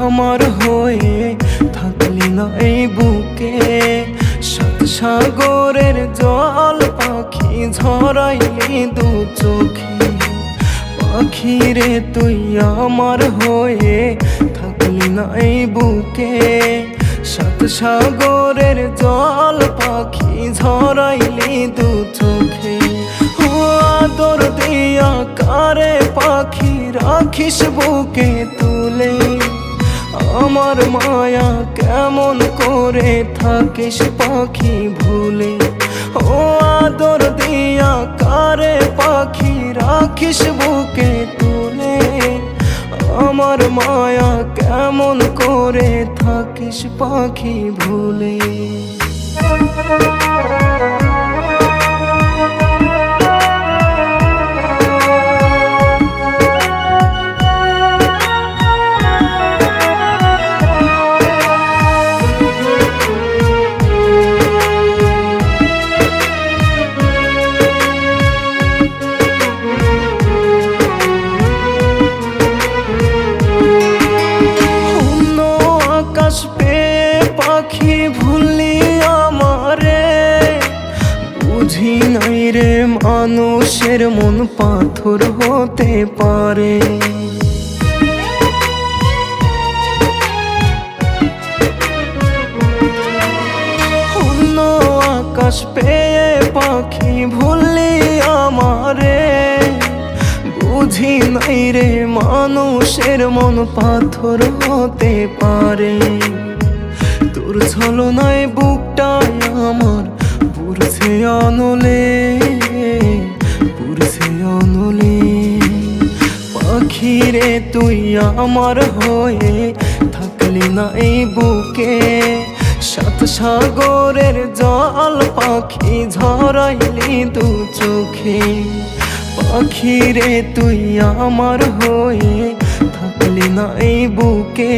আমার হয়ে থাকলি না এই বুকে, সাত সাগরের জল পাখি ঝরাইলি দু চোখে। পাখি রে তুই আমার হয়ে থাকলি না এই বুকে, সাত সাগরের জল পাখি ঝরাইলি দু চোখে। ও আদর দিয়া কারে পাখি রাখিস বুকে তুলে, আমার মায়া কেমন করে থাকিস পাখি ভুলে। ও আদর দিয়া কারে পাখি রাখিস বুকে তুলে, আমার মায়া কেমন করে থাকিস পাখি ভুলে। পাখি ভুলি আমারে, বুঝি নাই রে মানুষের মন পাথর হতে পারে। অন্য আকাশ পেয়ে পাখি ভুলি আমারে, বুঝি নাই রে মানুষের মন পাথর হতে পারে। তোর ছলনায় বুকটাই আমার পুরছে অনলে, পুরছে অনলে। পাখি রে তুই আমার হয়ে থাকলি না এই বুকে, সাত সাগরের জল পাখি ঝরাইলি দু চোখে। পাখি রে তুই আমার হয়ে থাকলি না এই বুকে,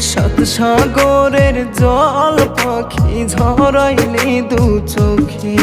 সাত সাগরের জল পাখি ঝরাইলি দু চোখে।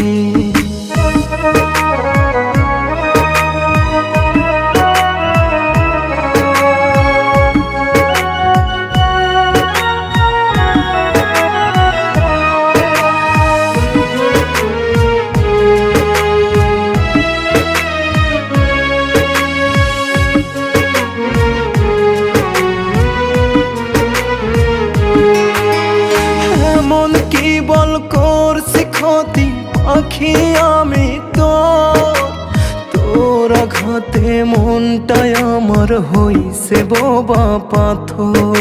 বল করছি ক্ষতি পাখি আমি তোর আঘাতে মনটাই আমার হইছে বোবা পাথর।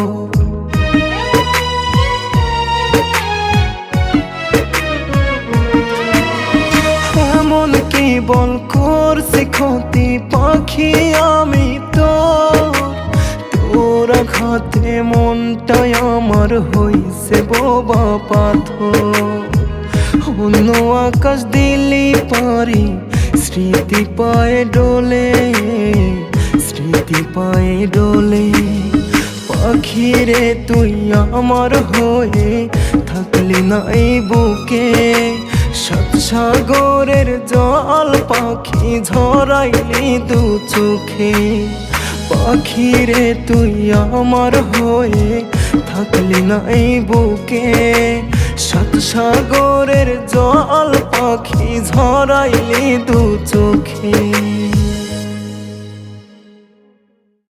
এমন কি বল করছি ক্ষতি পাখি আমি তোর আঘাতে মনটাই আমার হইছে বোবা পাথর। অন্য আকাশ দিলি পারি স্মৃতি পায়ে ডোলে, স্মৃতি পায়ে ডোলে। পাখি রে তুই আমার হয়ে থাকলি না এই বুকে, সাত সাগরের জল পাখি ঝরাইলি দু চোখে। পাখি রে তুই আমার হয়ে থাকলি না এই বুকে, সাত সাগরের জল পাখি ঝরাইলি দু